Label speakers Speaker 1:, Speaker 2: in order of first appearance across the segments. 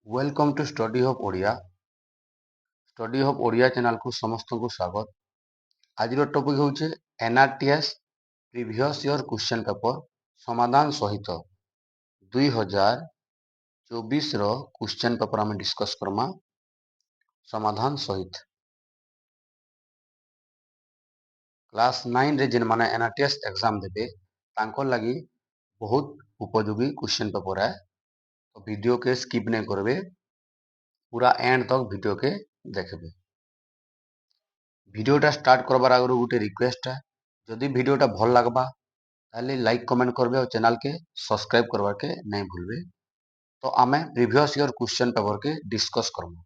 Speaker 1: Welcome to study of Odia channel को समस्त को स्वागत। आज टॉपिक होचे NRTS previous year question paper समाधान सहित 2024 रो क्वेश्चन पेपर हम डिस्कस करमा समाधान सहित। क्लास 9 रे जिन माने एनआरटीएस एग्जाम देबे तांको लगी बहुत उपयोगी क्वेश्चन पेपर है, तो वीडियो के स्किप नहीं करबे, पूरा एंड तक वीडियो के देखबे। वीडियोटा स्टार्ट करबार आगु गोटे रिक्वेस्ट है, जदि वीडियोटा भल लगबा ताले लाइक कमेंट करबे और चैनल के सब्सक्राइब करबा के नहीं भूलबे। तो आमे प्रीवियस ईयर क्वेश्चन पेपर के डिस्कस करमु।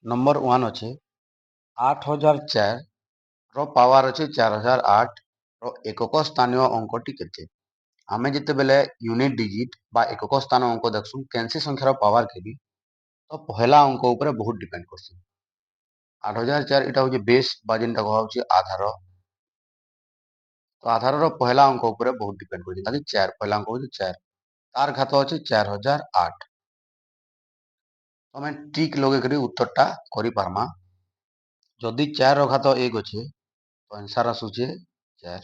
Speaker 1: नंबर 1 अच्छे 8004 रो पावर अच्छे 4008 रो एकक स्थानीय अंकटी केते। आमे जते बेले यूनिट डिजिट बा एकक स्थान अंक देखसु कैंसी संख्यार पावर केबी, तो पहला अंक ऊपर बहुत डिपेंड करसी। 8004 इटा होचे बेस बा जिनटा कहा होचे आधार, तो आधार रो पहला अंक ऊपर बहुत डिपेंड करछि ताकि 4 पहला अंक होचे 4, तार घात अच्छे 4008। तो आम टिक लगे करी उत्तरटा करि पारमा। जदि 4 रो घात 1 अच्छे तो आंसर आसुचे 4।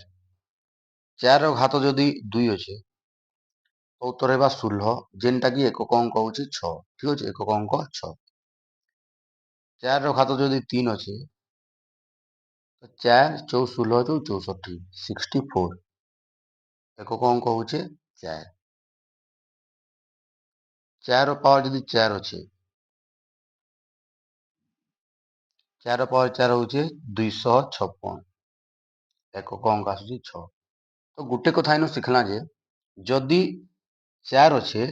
Speaker 1: 4 रो घात जदि 2 अच्छे तो उत्तर हेबा 16, जेनटा कि एकक अंक होचे 6। ठीक अछि, एकक अंक 6। 4 रो घात जदि 3 अच्छे तो 4 4 16 तो 64 64, एकक अंक होचे 4। 4 रो पावर जदि 4 अच्छे, 4 रो पावर 4 होचे 256, एकक अंक आसुची 6। तो गुटे कथा इन शिखला जे जदि 4 अच्छे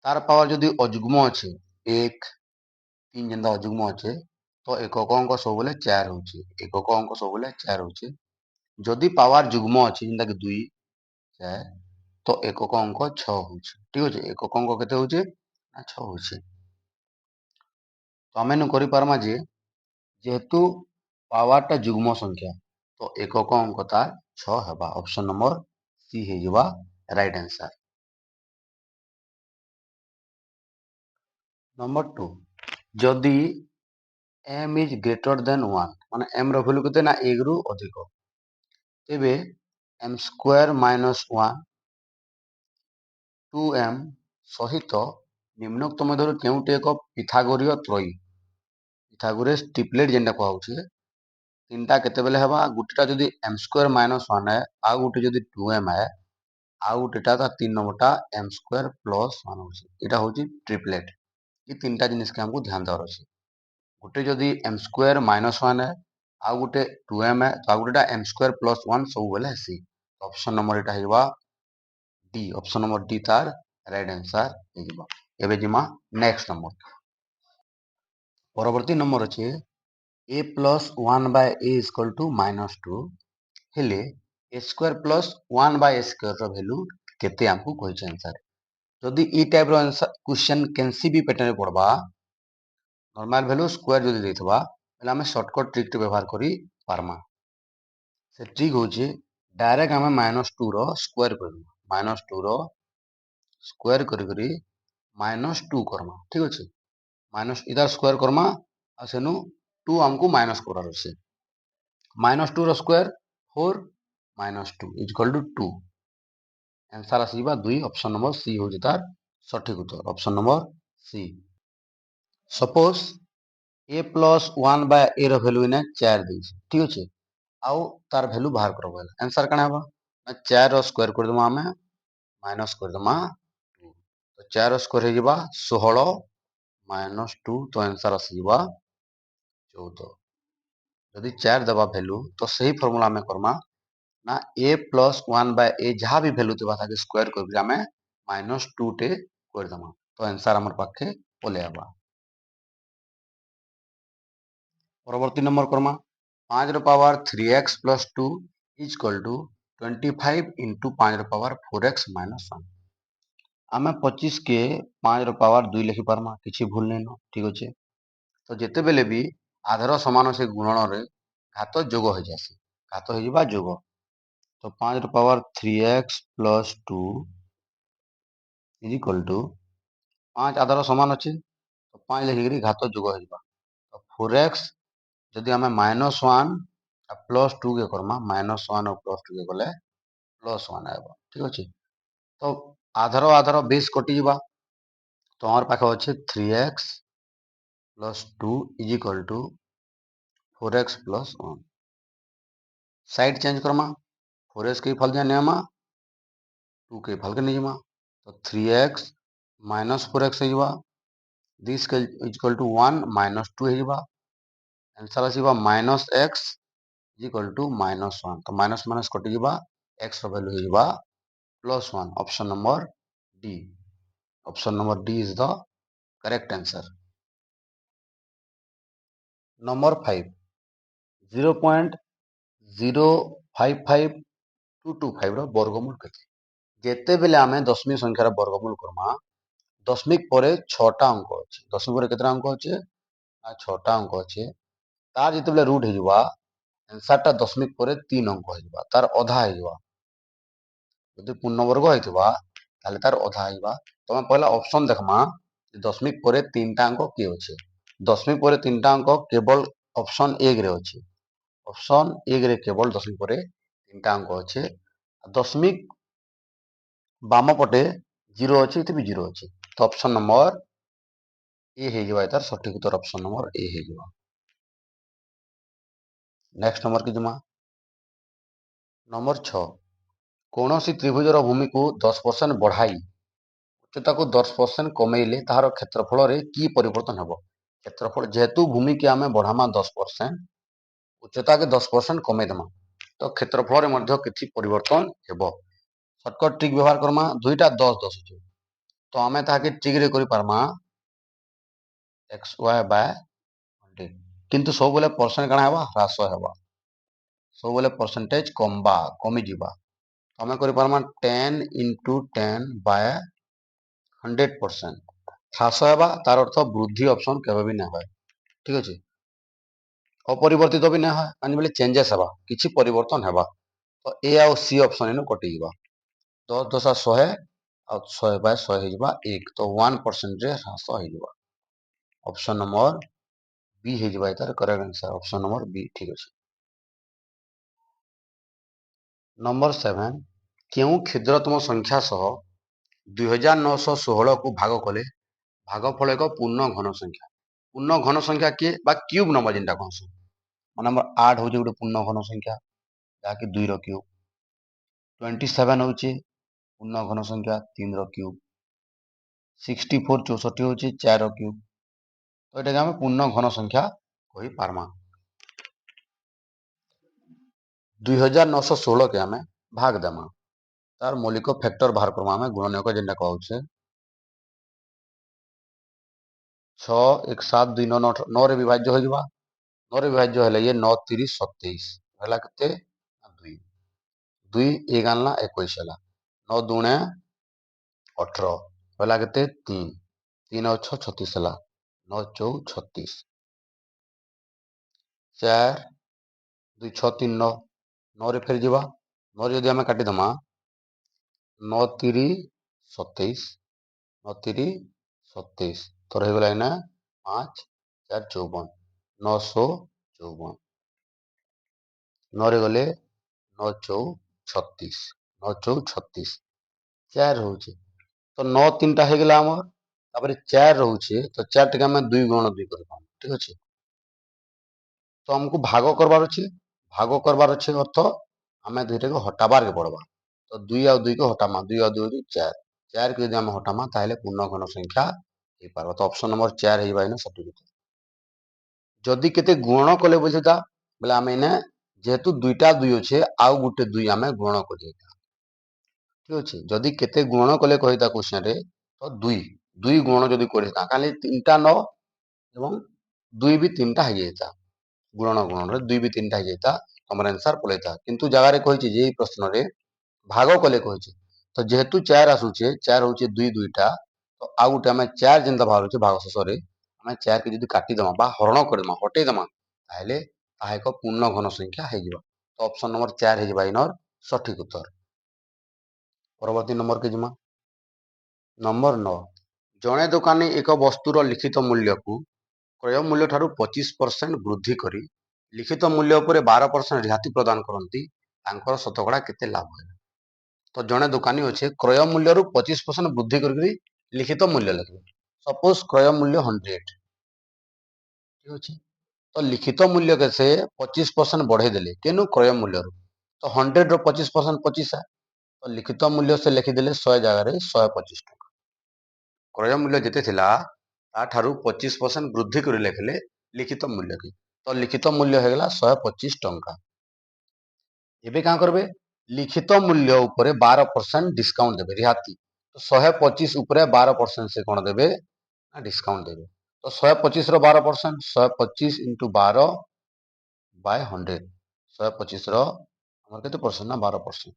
Speaker 1: तार पावर जदि अजुग्म अच्छे 1 3 जेनता अजुग्म अच्छे तो एकक अंक सब बेले 4 होचे, एकक अंक सब बेले 4 होचे। जदि पावर जुग्म अच्छे जेनता कि 2 4 तो एकक अंक 6 होचे। ठीक अछि, एकक अंक केते होचे ना 6 होचे। तो आमे न करि पारमा जे जेहेतु पावरटा जुग्म संख्या तो एकक अंक तार 6 हेबा। ऑप्शन नंबर सी हे जबा राइट आंसर। नंबर 2 जदि m इज ग्रेटर देन 1 माने m रो वैल्यू केते ना 1 रु अधिक, तेबे m स्क्वायर माइनस 1 2m सहित निम्नोक्त मध्यरु केउटे एक पिथागोरीय त्रयी पिथागोरस ट्रिपलेट जेनटा कहउछे तीनटा केते बेले हेबा। गुटेटा जदि m स्क्वायर माइनस 1 है, आ गुटे जदि 2m है, आ गुटेटा ता 3 नंबरटा m स्क्वायर प्लस 1 होछे। एटा होची ट्रिपलेट। ये तीनटा जिनिस के हमको ध्यान देवार अछि। गुटे जदि m स्क्वायर माइनस 1 है, आ गुटे 2m है, तो आ गुटेटा m स्क्वायर प्लस 1 सब बेले हेसी। ऑप्शन नंबर एटा हेबा डी। ऑप्शन नंबर डी तार राइट आंसर हेबा। एबे जिमा नेक्स्ट नंबर। परवर्ती नंबर अछि a plus 1 by a equal to minus 2 हेले a square plus 1 by a square रो वैल्यू केते हमको कहै आंसर। जदि ई टाइप रो आंसर क्वेश्चन कैंसी भी पैटर्न में पड़बा, नॉर्मल वैल्यू स्क्वायर जदि देथबा ताले हमें शॉर्टकट ट्रिक के व्यवहार करी पारमा। से ट्रिक होची डायरेक्ट हमें माइनस 2 रो स्क्वायर करबा, माइनस 2 रो स्क्वायर करी माइनस 2 करमा। ठीक अछि, माइनस इधर स्क्वायर करमा आ सेनु 2 हमको माइनस करार अछि। माइनस 2 रो square 4 minus 2 equal to 2। Answer आसीबा 2। ऑप्शन नंबर सी होची तार सठिक उत्तर। Option number C. Suppose a plus 1 by a रो वैल्यू इने 4 देछि। ठीक अछि, आउ तार वैल्यू बाहर करबो आंसर कना हेबा 4 रो स्क्वायर कर दमा हमें माइनस कर दमा 2, तो 4 रो स्क्वायर हे जबा 16 माइनस 2, तो आंसर आसीबा 14। यदि 4 दबा वैल्यू तो सही फार्मूला में करमा ना a प्लस 1 बाय a जहाँ भी वैल्यू देबा ताके स्क्वायर कर हमें माइनस 2 टे कर दमा, तो आंसर हमर पाखे ओले आबा। परवर्ती नंबर करमा 5 रो power 3x plus 2 equal to 25 into 5 रो पावर 4x माइनस 1। आमे 25 के 5 रो पावर 2 लिखि पारमा, किछि भूल नहीं न। ठीक अछि, तो जेते बेले भी आधार समान से गुणन रे घात जोग हो जासी, घात हो जिबा जोग। तो 5 रो power 3x plus 2 is equal to 5 आधार समान अच्छे तो 5 लिखिकी घात जुग हो 4x जदि आम -1 +2 के करमा -1 और +2 के गले +1 आएगा ठीक अच्छे तो आधार आधार बेस कटिजा तो हमारे पाखे अच्छे 3x + 2 is equal to 4x + 1 side change करमा 4x के फल दिया नेमा 2 के फल के नहीं तो 3x - 4x हो दिस इक्वल टू 1 - 2 हो आंसर आसवा -x इज इक्वल टू -1 तो माइनस माइनस कटिजा x वैल्यू हो +1 option number D is the correct answer. Number 5 0.055225 वर्गमूल के जिते बेले आम दशमिक संख्यार वर्गमूल करमा दशमिक पर 6टा अंक अच्छे दशमिक पर केतटा अंक अच्छे 6टा अंक अच्छे तार जिते रूट हो आंसर टा दशमिक पर 3 अंक हो तार अधा हो जब पूर्णवर्ग होता तार अधा हो तुम पहला ऑप्शन देखमा दशमिक पर 3टा अंक किए अच्छे दशमिक पर 3टा अंक केवल ऑप्शन एक रे अच्छे ऑप्शन एक रे केवल दशमिक पर 3टा अंक अच्छे दशमिक बाम पटे 0 अच्छे ये भी 0 अच्छे तो ऑप्शन नंबर ए हो तार सठिक उत्तर ऑप्शन नंबर ए हो। नेक्स्ट नंबर की जमा नंबर 6 कौन सी त्रिभुजर भूमि को 10% बढ़ाई उच्चता को 10% कमेले तार क्षेत्रफल रे की परिवर्तन हेबो क्षेत्रफल जेहेतु भूमि के आम बढ़ामा 10% उच्चता के 10% कमेदेमा तो क्षेत्रफल में किसी परिवर्तन हेबो सर्टकट ट्रिक व्यवहार करमा दुईटा 10 10 अच्छे तो आम ताके ट्रिक रे करि पारमा xy बाय 100 किंतु सब बेले परसेंट काना हेबा ह्रास हेबा सब बेले परसेंटेज कमबा कमी जिबा आम करि पारमा 10 * 10 बाय 100% ह्रास हेबा तार अर्थ वृद्धि ऑप्शन केबे भी ना होय ठीक अछि अपरिवर्तित भी ना होय माने बेले चेंजेस हेबा किछि परिवर्तन हेबा तो ए आ सी ऑप्शन इनु कटि जिबा 10 10 100 और 100/100 हो 1 तो 1% रे ह्रास हो ऑप्शन नंबर बी हो तार correct answer option number B ठीक अछि। नंबर 7 केउ क्षुद्रतम संख्या सह 2916 को भाग कले भागफल एक पूर्ण घन संख्या पूर्ण घन संख्या किए बा क्यूब नंबर जिनटा कहसु माने नंबर 8 हो गोटे पूर्ण घन संख्या जहाँकि 2 रो क्यूब 27 होचे पूर्ण घन संख्या 3 रो क्यूब 64 64 होचे 4 रो क्यूब तो एटा हम पूर्ण घन संख्या कहि पारमा 2916 के आम भाग देमा तार मौलिक फैक्टर बाहर करमा आम गुणनक जेनटा कहूचे 6 1 7 2 9 9 रे विभाज्य हो जबा 9 रे विभाज्य हेले ये 9 30 27 हला केते 2 2 1 आनला 21 हला 9 दुणे 18 हला केते 3 3 और 6 36 हला 9 4 36 4 2 6 3 9 9 रे फेर जबा 9 रे जदि हम काटि दमा 9 3 27 9 3 27 तो रही गला इना 5 4 54 954 9 रे गले 9 4 36 9 4 36 4 होचे तो 9 3 टा हे गेला हमर तापर 4 रहउचे तो 4 टिका में 2 गुण 2 कर पाम ठीक अछि तो हमको भाग करबार अछि अर्थ हमें दुईटा को हटाबार के पड़बा तो 2 और 2 को हटामा 2 और 2 4 4 के यदि हम हटामा ताहले पूर्ण घन संख्या हे पारबा तो ऑप्शन नंबर 4 हे बाइना सठिक उत्तर जदि केते गुण कले बुझिता बोले आम इने जेहेतु दुईटा 2 अच्छे आउ गुटे 2 आम गुण कर ठीक अच्छे जदि केते गुण कले कहिता क्वेश्चन रे तो 2 2 गुण जदि करता खाली 3टा 9 एवं 2 भी 3टा हो जाता गुणन गुणन रे 2 भी 3टा हो जाता हमर आंसर पलेता किंतु जगह रे कहिछि जे प्रश्न रे भाग कले कहिछि तो जेहेतु 4 आसुचे 4 होचे 2 2टा तो आउ गुटे आम 4 जेंता बाहर भाग शेष रे आम 4 के जदि काटी दमा बा हरण करदमा हटै दमा ताहले ताहा एक पूर्ण घन संख्या हो जिवो तो ऑप्शन नंबर 4 हो जिवो इनर सठिक उत्तर। परवर्ती नंबर के जिमा नंबर 9 जड़े दोकानी एक वस्तुर लिखित मूल्य को क्रय मूल्य ठारू 25% वृद्धि करी लिखित मूल्य उपर 12% रिहाती प्रदान करती शतकड़ा केते लाभ है। तो जड़े दोकानी अच्छे क्रय मूल्य 25% वृद्धि कर लिखित मूल्य लिखे सपोज क्रय मूल्य 100 ठीक अच्छे तो लिखित मूल्य के से 25% बढ़े देले केनु क्रय मूल्य तो 100 रो 25% 25 तो लिखित मूल्य से लिखिदेले 100 जगह 125 टका क्रय मूल्य जिते थिला ताठारू 25% वृद्धि कर लिखिले लिखित मूल्य की तो लिखित मूल्य होगला 125 टंका एबे क्या करबे लिखित मूल्य उपरे 12% डिस्काउंट देबे रिहाती तो 125 उपरे 12% से कौन देबे ना डिस्काउंट देबे तो 125 रो 12% 125 इंटू 12 बाय 100 125 रो हमर केते परसेंट ना 12%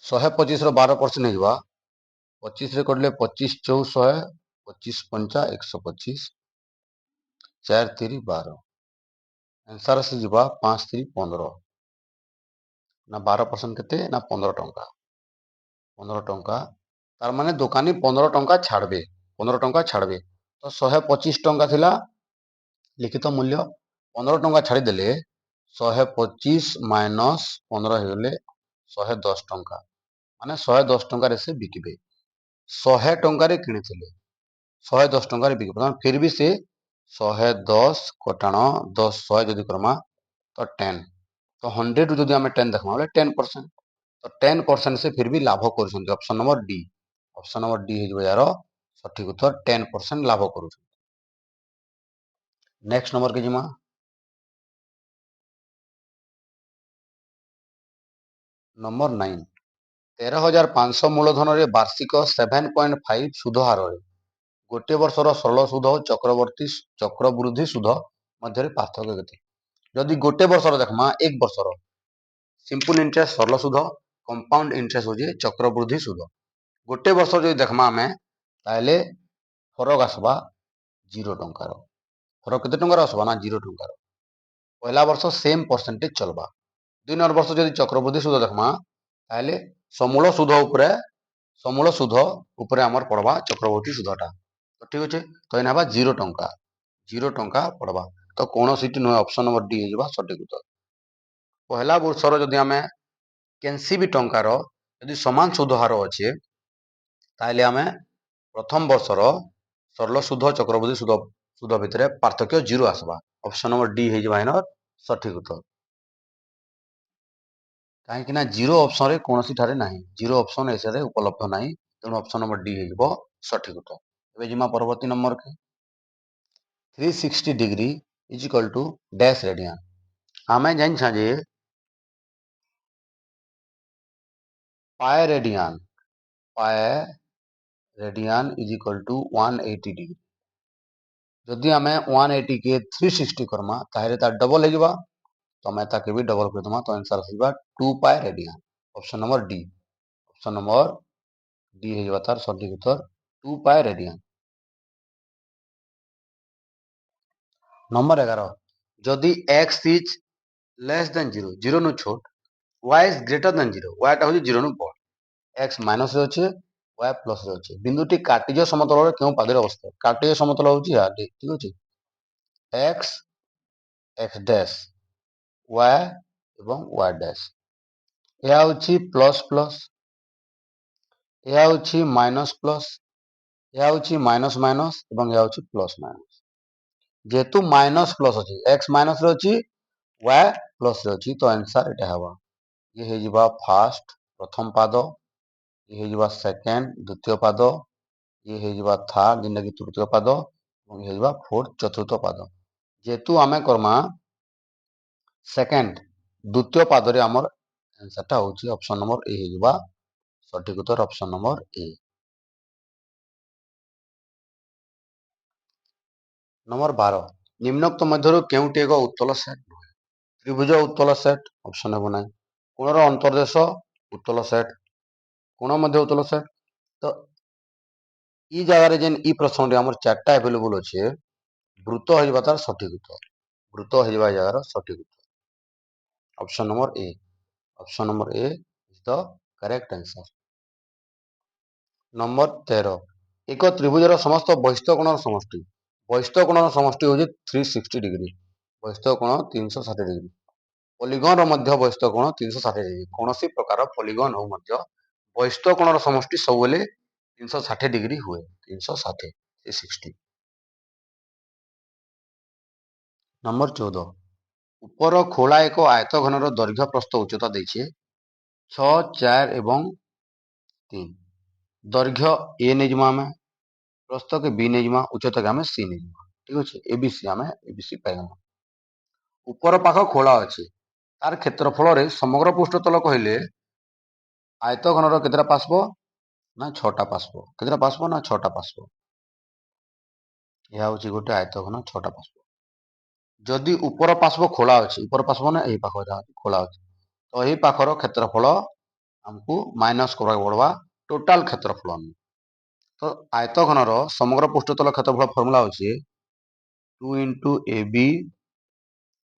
Speaker 1: 125 रो 12% हेजबा 25 रे करले 25 चौ 100 25 पंचा 125 4 3 12 आंसर से जीवा 5 3 15 ना 12% केते ना 15 टंका 15 टंका तार माने दुकानी 15 टंका छाड़बे 15 टंका छाड़बे तो 125 टंका थिला लिखित मूल्य 15 टंका छाड़ीदेले 125 माइनस 15 होगले 110 टंका माने 110 टंका से बिकिबे 100 टंका किଣିଥିଲେ 110 टंका बिकिबे फिर भी से 110 कटाण 10 100 जदि करमा तो 10 तो 100 रु जदि आम 10 देखमा बोले 10% तो 10% से फिर भी लाभ कर option number D option number D हो यार सठिक उत्तर 10% लाभ कर नेक्स्ट नंबर के जिमा नंबर 9 13,500 मूलधन वार्षिक 7.5 सुध हार गोटे वर्षर सरल सुध चक्रवर्ती चक्रवृद्धि सुध मध्य पार्थक्य केते जदि गोटे वर्षर देखमा एक वर्षर सिंपल इंटरेस्ट सरल सुध कंपाउंड इंटरेस्ट हो चक्रवृद्धि सुध गोटे वर्ष जो देखमा आमे ताले फरक आसबा 0 टंकार फरक केते टंकार आसबा ना 0 टंकार पहला वर्ष सेम परसेंटेज चलबा दुई नंबर वर्ष जदि चक्रवृद्धि सुध देखमा ताले समूल सुध उपरे समूल सुध उपरे हमर पड़बा चक्रवर्ती सुधटा तो ठीक अच्छे तो इना 0 टंका 0 टंका पड़बा तो कौन सीट नुहे ऑप्शन नंबर डी हो सठिक उत्तर पहला वर्षर जदि आमे केनसी भी टंकार यदि समान सुध हार अच्छे ताले आमे प्रथम वर्षर सरल सुध चक्रवृद्धि सुध सुध भितर पार्थक्य 0 आसबा ऑप्शन नंबर डी हो सठिक उत्तर कहीं 0 ऑप्शन रे कौन ठारे नहीं 0 ऑप्शन ऐसे उपलब्ध नहीं तेणु ऑप्शन नंबर डी हो सठिक उत्तर एबे जिमा परवर्ती नंबर के 360 degree is equal to dash radian आमे जान छा जे pi radian is equal to 180 degree जदि आमे 180 के 360 करमा ताहेले ता डबल हो तो मैं ताके भी डबल कर दमा तो आंसर आसीबा 2 पाए radian option number D option number D हो तार सठिक उत्तर 2 पाए रेडियन नंबर 11 जदि x इज लेस देन 0 0 नु छोट y is greater than 0 y टा हो 0 नु बड़ x माइनस रे अछि y प्लस रे अछि बिंदुटी काटिज समतल रे केउ पादरे अवस्थित काटिज समतल होछि या ठीक अछि x x डैश y एवं y डैश ଏହା ହେଉଛି ପ୍ଲସ୍ ପ୍ଲସ୍ ଏହା ହେଉଛି ମାଇନସ୍ ପ୍ଲସ୍ ଏହା ହେଉଛି ମାଇନସ୍ ମାଇନସ୍ ଏବଂ ଏହା ହେଉଛି ପ୍ଲସ୍ ମାଇନସ୍ ଯେହେତୁ ମାଇନସ୍ ପ୍ଲସ୍ ଅଛି x ମାଇନସ୍ ରେ ଅଛି y ପ୍ଲସ୍ ରେ ଅଛି ତ आंसर ଏଟା ହେବ ये ହେଇଯିବା ଫାର୍ଷ୍ଟ ପ୍ରଥମ ପାଦ ये ହେଇଯିବା ସେକେଣ୍ଡ ଦ୍ୱିତୀୟ ପାଦ ये ହେଇଯିବା ଥାର୍ଡ ଯେନ୍ଟା କି ତୃତୀୟ ପାଦ ଏବଂ ये ହେଇଯିବା फोर्थ ଚତୁର୍ଥ ପାଦ ଯେହେତୁ ଆମେ କର୍ମା सेकेंड द्वितीय पादरे हमर आंसरटा होची ऑप्शन नंबर ए ହେଇଯିବା सठिक उत्तर ऑप्शन नंबर ए नंबर 12 निम्नोक्त मध्यरु केउटी एक उत्तल सेट त्रिभुज उत्तल सेट ऑप्शन हेबो नै कोणर अंतर्देश उत्तल सेट कोण मध्य उत्तल सेट तो ई जगह रे जेन ई प्रश्न रे हमर चारटा अवेलेबल अछि वृत्त हेबा तार सठिक उत्तर वृत्त हेबा जगह सठिक उत्तर option number A is the correct answer number 13 एक त्रिभुजर समस्त बहिस्थ कोणर समष्टि। बहिस्थ कोणर समष्टि होची 360 डिग्री। बहिस्थ कोण 360 डिग्री। पॉलीगन मध्य बहिस्थ कोण 360 डिग्री। कौनसी प्रकार पॉलीगन हो मध्य बहिस्थ कोणर समष्टि सबले 360 डिग्री हुए। 360 360। नंबर 14 ऊपर खोला एक आयतघनर दैर्घ्य प्रस्थ उच्चता देछे 6 4 एवं 3। दैर्घ्य ए नेजिमा आमे प्रस्थ के बी नेजिमा उच्चता के आमे सी नेजिमा। ठीक अछि एबीसी आमे एबीसी पाइगला। ऊपर पाख खोला अछि तार क्षेत्रफल रे समग्र पृष्ठतल कहले आयतघनर केतेटा पार्श्व ना 6टा पार्श्व। केतेटा पार्श्व ना 6टा पार्श्व। यह होची गोटे आयतघन 6टा पार्श्व। जदि ऊपर पार्श्व खोला अछि ऊपर पार्श्व ना एही पाख खोला अछि तो एही पाखर क्षेत्रफल हमको माइनस करबा पड़वा टोटल क्षेत्रफल। तो आयतघनर समग्र पृष्ठतल क्षेत्रफल फॉर्मूला होची 2 into AB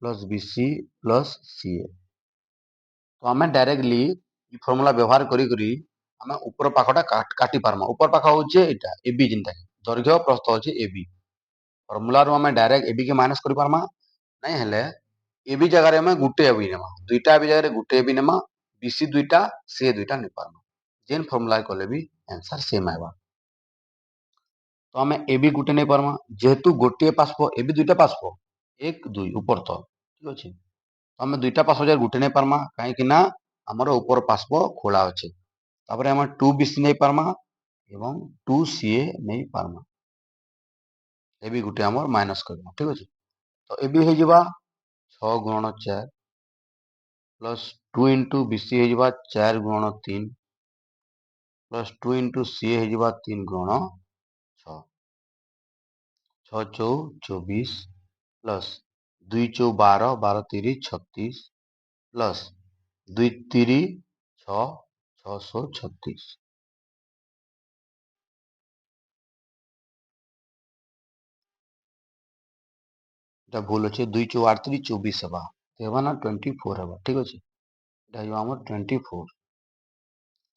Speaker 1: plus BC plus CA। तो आम डायरेक्टली फॉर्मूला व्यवहार करी आम ऊपर पाखटा काटी पार्मा। ऊपर पाख होचे एटा एबी जिनटा दैर्घ्य प्रस्थ होचे एबी। फॉर्मूला रो आम डायरेक्ट एबी के माइनस करि पार्मा नहीं हेले एबी जगह रे आम गुटे एबी नेमा। दुईटा एबी जगह रे गुटे एबी नेमा। बीसी दुईटा सी दुईटा नै पार्मा। जेन फॉर्मूला कले भी आंसर सेम आइबा। तो आम एबी गुटे नहीं पार्मा जेहेतु गोटे पार्श्व एबी दुईटा पार्श्व 1 2 ऊपर तल। ठीक अछि आम दुईटा पार्श्व जगह गुटे नहीं पार्मा कहीं ना हमर ऊपर पार्श्व खोला अछि। तापर आम 2 बीसी नहीं पार्मा एवं 2 सीए नहीं पार्मा। एबी गुटे हमर माइनस करबा। ठीक अछि तो एबी हे जिबा 6 गुणन 4 प्लस 2 into बीसी हे जिबा 4 गुणन 3 प्लस 2 into सी हे जिबा 3 गुणन 6 6 चौ 24 प्लस 2 चौ 12 12 3 36 प्लस 2 3 6 636। এটা ভুল আছে 2 चौ 8 3 24 हेबा हेबा ना 24 हेबा। ठीक अछि এটা हेबा हमर 24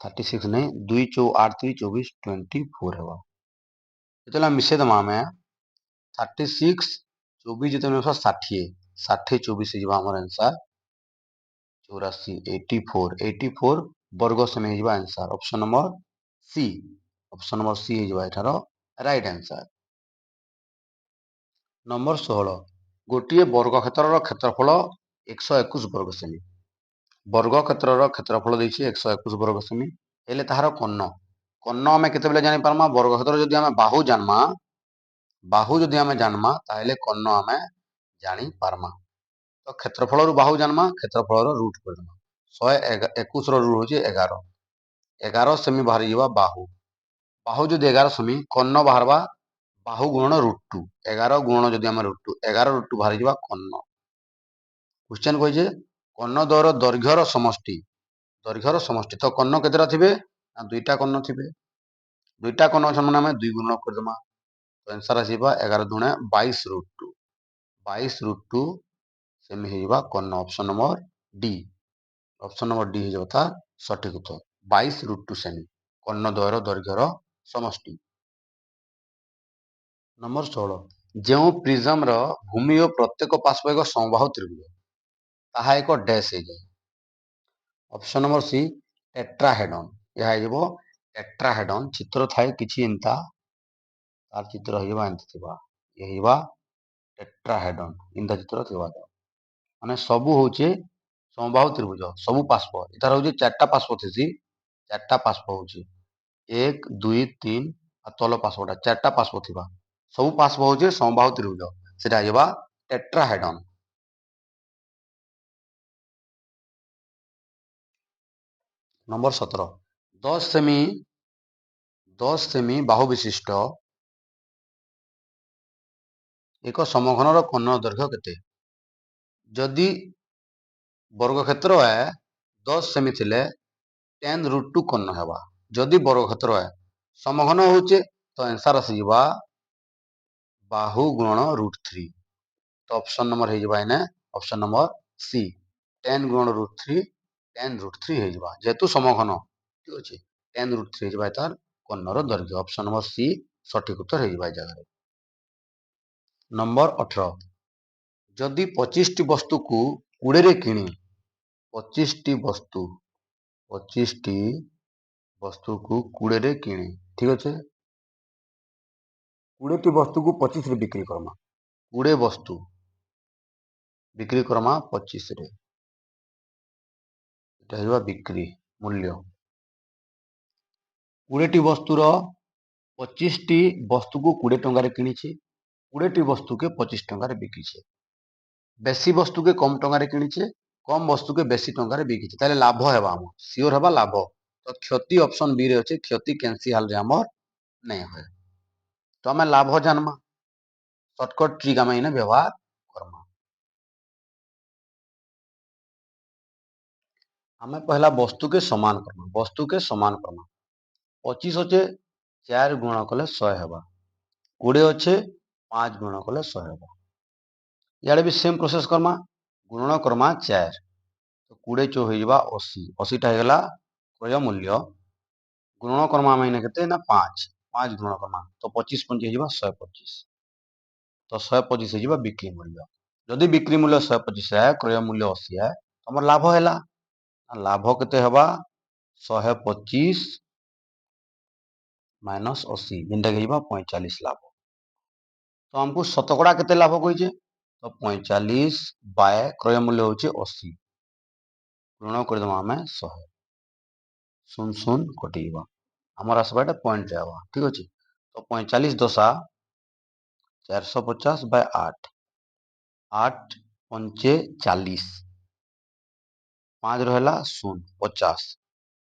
Speaker 1: 36 नहीं 2 चौ 8 3 24 24 हेबा। जेतला मिसे दमा में 36 24 जितने 60 60 24 जिबा हमर आंसर 84 84 84 वर्ग सेमी जिबा answer option number C. Option number C जिबा एठारो राइट आंसर। नंबर 16 गोटे वर्ग क्षेत्रर क्षेत्रफल 121 वर्ग सेमी। वर्ग क्षेत्रर क्षेत्रफल देछि 121 वर्ग सेमी हेले ताहार कर्ण कर्ण आमे केते बेले जानि पारमा वर्ग क्षेत्र जदि आमे बाहु जानमा बाहु जदि आमे जानमा ताहेले कर्ण आमे जानि पारमा। तो क्षेत्रफल रु बाहु जानमा क्षेत्रफल रो रूट करदमा 121 रो रूट होछि 11 11 सेमी बाहरी जिबा बाहु बाहु जदि 11 सेमी कर्ण बाहरबा बाहु गुणन √2 11 गुणन जदि आमे √2 11 √2 बाहरी जिबा कर्ण। क्वेश्चन कहिजे कर्ण द्वयर दैर्घ्यर समष्टि तो कर्ण केतेटा थिबे ना दुईटा कर्ण थिबे दुईटा कर्ण समान आमे 2 गुणन करदमा तो आंसर आसीबा 11 दुणे 22 √2 22 √2 सेमी हेबा कर्ण option number D. Option number D हे जता सठिक उत्तर 22 √2 सेमी कर्ण द्वयर दैर्घ्यर समष्टि। नंबर 16 जो प्रिज्म रो भूमि और प्रत्येक पार्श्व एक समबाहु त्रिभुज ताहा एक डैश हे जाय। ऑप्शन नंबर सी टेट्राहेडन यह हेजबो टेट्राहेडन चित्र थाए किछि एंता तार चित्र हेबा एंत थिबा ये हेबा टेट्राहेडन इंदा चित्र थिबा माने सबु होचे समबाहु त्रिभुज सबु पार्श्व इतार होचे चारटा पार्श्व थिसी चारटा पार्श्व होचे 1 2 3 आ तल पार्श्वटा चारटा पार्श्व थिबा सबु पार्श्व होचे समबाहु त्रिभुज सेटा हेबा टेट्राहेडन। नंबर 17 10 सेमी बाहु विशिष्ट एक समघनर कर्ण दैर्घ्य केते जदि वर्ग क्षेत्र है 10 सेमी थिले 10 √2 कर्ण हेबा जदि वर्ग क्षेत्र है समघन होचे तो आंसर आसीबा बाहु गुणन √3 तो ऑप्शन नंबर हे जिबा एने ऑप्शन नंबर सी 10 गुणन √3 10 √3 हे जिबा जेतु समघन ठीक अछि 10 √3 हे जिबा तार कर्णर दैर्घ्य। ऑप्शन नंबर सी सठिक उत्तर हो जगह। नंबर 18 जदि 25 टी वस्तु को 20 रे किणी 25 टी वस्तु 25 टी वस्तु को 20 रे किणी ठीक अच्छे 20 टी वस्तु को 25 रे बिक्री करमा 20 वस्तु बिक्री करमा 25 रे एटा बिक्री मूल्य 20 टी वस्तुर 25 टी वस्तु को 20 टंका किणी 20 टी वस्तु के 25 टंका बिकी बेसी वस्तु के कम टंका किणी कम वस्तु के बेसी टंका बिकी ताले लाभ है आम सियोर है लाभ तो क्षति ऑप्शन बी रे अच्छे क्षति कैंसिल रे आमर नहीं हुए तो आम लाभ जानमा शॉर्टकट ट्रिक आम इन्हें व्यवहार करमा आम पहला वस्तु के समान करमा 25 अच्छे 4 गुण कले 100 हेबा 20 अच्छे 5 गुण कले 100 हेबा इे भी सेम प्रोसेस करमा गुणन करमा 4 तो 20 चौ हो 80 80 टा होगा क्रय मूल्य गुणन करमा आम के 5 5 गुणन करमा तो 25 पंची हो 125 तो 125 हो बिक्री मूल्य जदि बिक्री मूल्य 125 है क्रय मूल्य 80 है तुम लाभ है लाभ केते हवा 125 माइनस 80 जेनटा कि 45 लाभ तो हमको शतकड़ा केते लाभ कही तो 45 बाय क्रय मूल्य हूँ 80 ऋण करदे आम 100 शून शून कटिवा आमर आसवा पॉइंट रे ठीक अच्छे तो 45 दशा 450 बाय 8 8 पंचे 40 5 रहा 0 50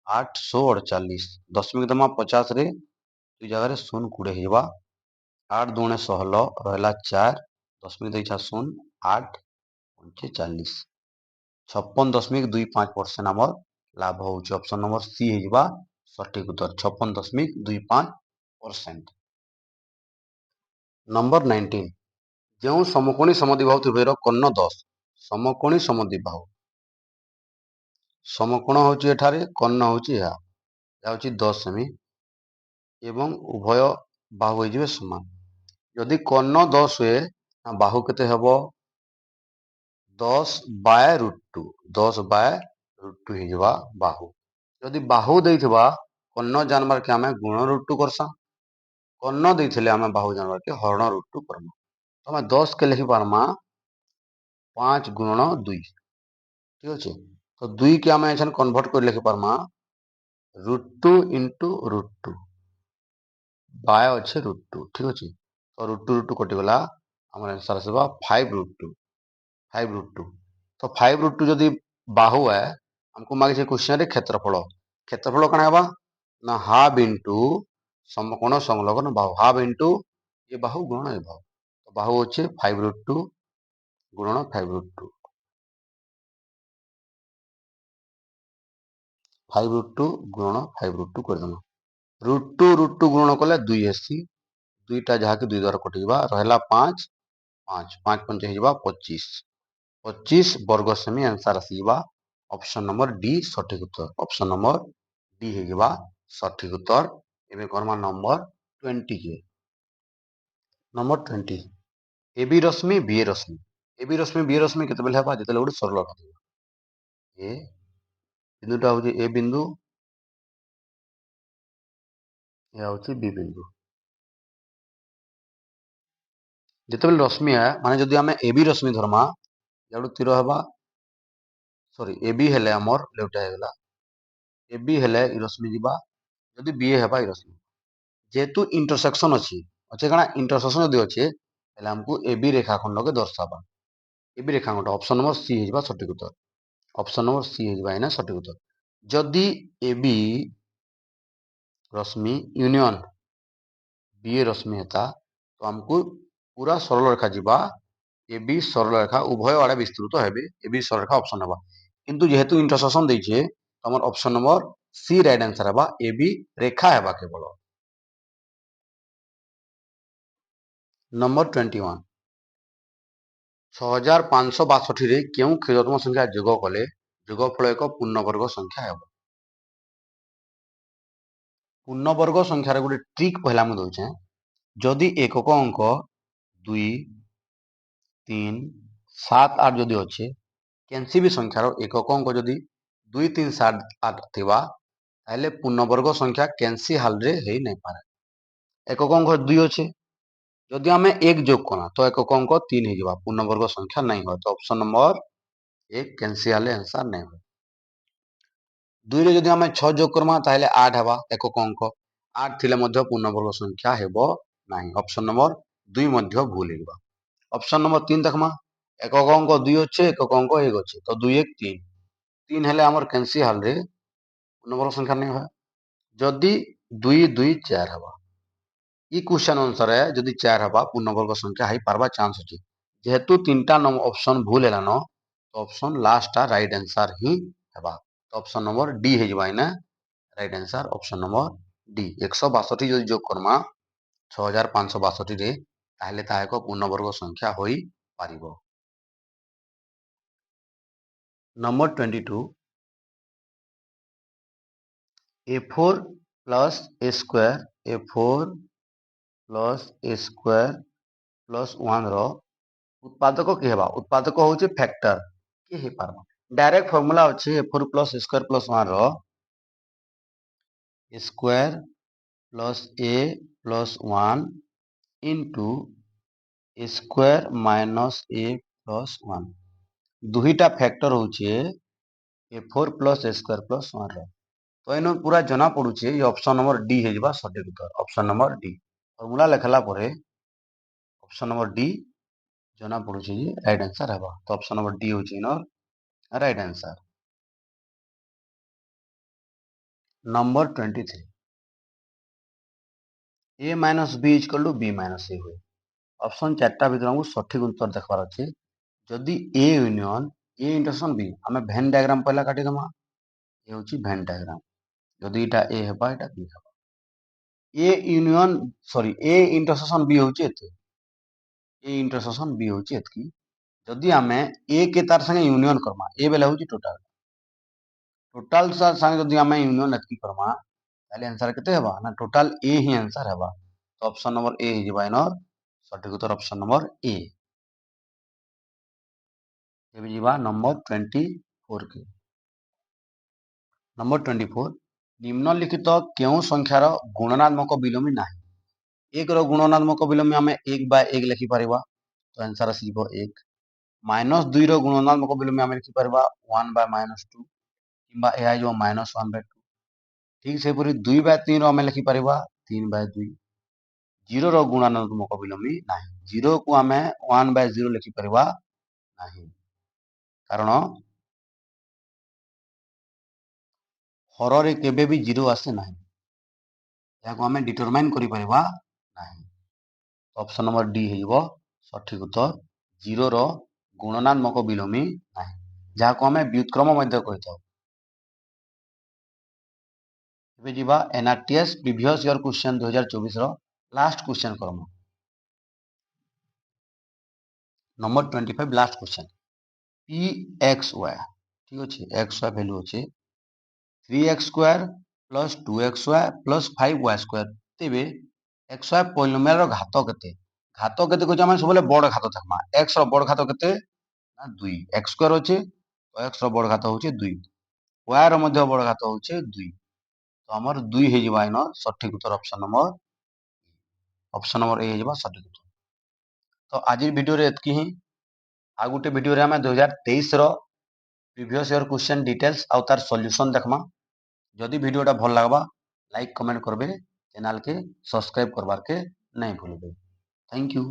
Speaker 1: 848 दशमिक दमा 50 रे दुई जगह 0 20 हो 8 दूणे 16 रहा 4 दशमिक देखा 0 8 पंचे 40 56.25% आमर लाभ हो ऑप्शन नंबर सी हो सठिक उत्तर 56.25%। नंबर 19 जो समकोणी समद्विबाहु त्रिभुजर कर्ण 10 समकोणी समद्विबाहु समकोण हूँ एठारे कर्ण हूँ 10 सेमी एवं उभय बाहु हो समान जदि कर्ण 10 हुए बाहु केते हबो 10 बाय रूट 2 10 बाय रूट 2 हो बाहु जदि बाहु देइथिबा कर्ण जानवर के आम गुण रूट 2 करसा कर्ण देइथिले आम बाहु जानवर के हरण रूट 2 करमा तो आम 10 के लिखि पारमा 5 गुणन 2 ठीक अच्छे तो 2 के आम एछन कन्वर्ट कर लिखि पारमा रूट 2 इंटू रूट 2 बाय अच्छे रूट 2 ठीक अच्छे तो रूट 2 कटिगला आम आंसर आसवा 5 रूट 2 5 रूट 2 तो 5 रूट 2 जदि बाहु है हमको मांगे क्वेश्चन रे क्षेत्रफल कण है ना हाफ इंटू समकोण संलग्न बाहु हाफ इंटू ये बाहु गुणन ये बाहु तो बाहु अच्छे 5 रूट 2 गुणन 5 रूट 2 5 रूट 2 गुणन 5 रूट 2 करदेमा रूट 2 गुणन कले 2 एसी 2टा जहाँ की 2 द्वारा कटिवा रहा 5 5 5 पंच हो 25 25 वर्ग सेमी आंसर आसवा ऑप्शन नंबर डी सठिक उत्तर ऑप्शन नंबर डी होगा सठिक उत्तर एवं करमा नंबर 20 के नंबर 20 ए बी रश्मि बी ए रश्मि ए बी रश्मि बी ए रश्मि केतेबेले हेबा जेतेबेले गोटे सरल रेखा ए बिंदुटा हूँ ए बिंदु यह हूँ बी बिंदु जितेबाला रश्मि है माने जदि आम ए बी रश्मि धर्मा याडू तीर हवा सॉरी ए बी हेले आमर लेउटा हेगला ए बी हेले ई रश्मि जीवा जदि बी ए हेबा ई रश्मि जेहेतु इंटरसेक्शन अच्छी अच्छे काना इंटरसेक्शन जदि अच्छे हेले हमको ए बी रेखाखंड के दर्शावा ए बी रेखाखंड ऑप्शन नंबर सी होगा सठिक उत्तर ऑप्शन नंबर सी होगा इना सठिक उत्तर जदि ए बी रश्मि यूनियन बी ए रश्मि हेता तो हमको पूरा सरल रेखा जीवा ए बी सरल रेखा उभय आड़े विस्तृत हेबे ए बी सरल रेखा ऑप्शन हेबा किंतु जेहेतु इंटरसेक्शन देइछे तमर option number C right answer हेबा ए बी रेखा हेबा केवल नंबर 21 6562 रे केउ क्षुद्रतम संख्या जोग कले जोगफल एक पूर्णवर्ग संख्या हेबो ପୂର୍ଣ୍ଣବର୍ଗ ସଂଖ୍ୟାର ଗୋଟେ ଟ୍ରିକ୍ ପହିଲା ମୁଁ ଦଉଛେ। ଯଦି ଏକକ ଅଙ୍କ 2, 3, 7, 8 ଯଦି ଅଛେ, କେନ୍ସି ବି ସଂଖ୍ୟାର ଏକକ ଅଙ୍କ ଯଦି 2, 3, 7, 8 ଥିବା, ତାହେଲେ ପୂର୍ଣ୍ଣବର୍ଗ ସଂଖ୍ୟା କେନ୍ସି ହାଲରେ ହେଇ ନାଇଁ ପାରେ। ଏକକ ଅଙ୍କ 2 ଅଛେ, ଯଦି ଆମେ 1 যোগ করা তো একক অঙ্ক 3 হয়ে যাবা, পূর্ণবর্গ সংখ্যা নাই হয়। তো অপশন নম্বর 1 ক্যান্সেল হলে आंसर নাই হয়। 2 রে যদি আমি 6 যোগ করমা তাহলে 8 হবা একক অঙ্ক। 8 থিলে মধ্য পূর্ণবর্গ সংখ্যা হেব নাই। অপশন নম্বর 2 মধ্য ভুল হইবা। অপশন নম্বর 3 দেখমা, একক অঙ্ক 2 অছে, একক অঙ্ক 1 অছে, তো 2 1 3। 3 হেলে আমার ক্যান্সেল হলে পূর্ণবর্গ সংখ্যা নাই হয়। যদি 2 2 4 হবা। ই क्वेश्चन अनुसार जदि 4 हवा पूर्णवर्ग संख्या है पारबा चांस अच्छे। जेहेतु 3टा ऑप्शन भूल है तो ऑप्शन लास्ट राइट आंसर ही हवा। तो ऑप्शन नंबर डी है जवाइना right answer option number D. 162 जदि जोग करमा 6562 रे ताहले ता एक पूर्णवर्ग संख्या होई पारिबो। Number 22 a4 plus a square a4 plus a square plus 1 रो उत्पादक कि हेबा। उत्पादक होचे फैक्टर कि हे पारबा। डायरेक्ट फार्मूला अछि a4 plus a square plus 1 रो square plus a plus 1 into a square minus a plus 1 दुहीटा factor होचे a4 plus a square plus 1 रो। तो एनो पूरा जना पड़ुचे ये ऑप्शन नंबर डी हे जबा सटीक उत्तर। ऑप्शन नंबर डी फार्मूला लिखला परे ऑप्शन नंबर डी जना पड़ुचे ये राइट आंसर हेबा। तो ऑप्शन नंबर डी होची no right answer. Number 23 a minus b equal to b minus a हुए। ऑप्शन चारटा भीतर हमको सठिक उत्तर देखबार अच्छे। जदि a union a intersection b आमे वेन डायग्राम पहला काटी दमा। ये होची वेन डायग्राम। जदि इटा a हेबा इटा b हेबा। a union sorry a intersection b होची एते। a इंटरसेक्शन b होची एतकी। जदि आमे a के तार संगे यूनियन करमा a बेला होची टोटल। टोटल संगे जदि आमे यूनियन एतकी करमा ताले आंसर केते हेबा ना टोटल ए ही आंसर हेबा। तो ऑप्शन नंबर ए ही जबा इनर सटीक उत्तर ऑप्शन नंबर ए। एबे जीवा नंबर 24 के। नंबर 24 निम्नलिखित केउ संख्यार गुणनात्मक विलोमी नाही। 1 रो गुणनात्मक विलोमी आमे 1 बाय 1 लिखि परिबा। तो आंसर आसीबो 1। -2 रो गुणनात्मक विलोमी आमे लिखि परिबा 1 बाय -2 किंबा ए आइ जो -1 बाय 2। ठीक से पूरी 2 बाय 3 रो आमे लिखि परिबा 3 बाय 2। 0 रो गुणनात्मक विलोमी नाही। 0 को आमे 1 बाय 0 लिखि परिबा नाही। कारण हर रे केबे भी 0 आसे नाही। याको आमे डिटरमाइन करि परिबा नाही। ऑप्शन नंबर डी हेइबो सठिक उत्तर। 0 रो गुणनात्मक विलोमी नाही, जाको आमे व्युत्क्रम मध्य कहिथाउ। एबे जिबा एनआरटीएस प्रीवियस ईयर क्वेश्चन 2024 रो लास्ट क्वेश्चन करम। नंबर 25 लास्ट क्वेश्चन pxy ठीक अछि। xy वैल्यू अछि 3x² plus 2xy plus 5y² तेबे xy पॉलिनोमियल रो घात केते। घात केते को हम सबले बड़ घात देखमा। x रो बड़ घात केते ना 2। x² अछि तो x रो बड़ घात होचे 2, y रो मध्य बड़ घात होचे 2। तो हमर 2 हे जिबा इन सठिक उत्तर ऑप्शन नंबर ए हे जिबा सठिक उत्तर। तो आज वीडियो रे एतकी ही। आ गुटे वीडियो रे हम 2023 रो प्रीवियस ईयर क्वेश्चन डिटेल्स आउ तार सॉल्यूशन देखमा। जदि वीडियोटा भल लागबा लाइक कमेंट करबे, चैनल के सब्सक्राइब करबार के नहीं भूलबे। Thank you.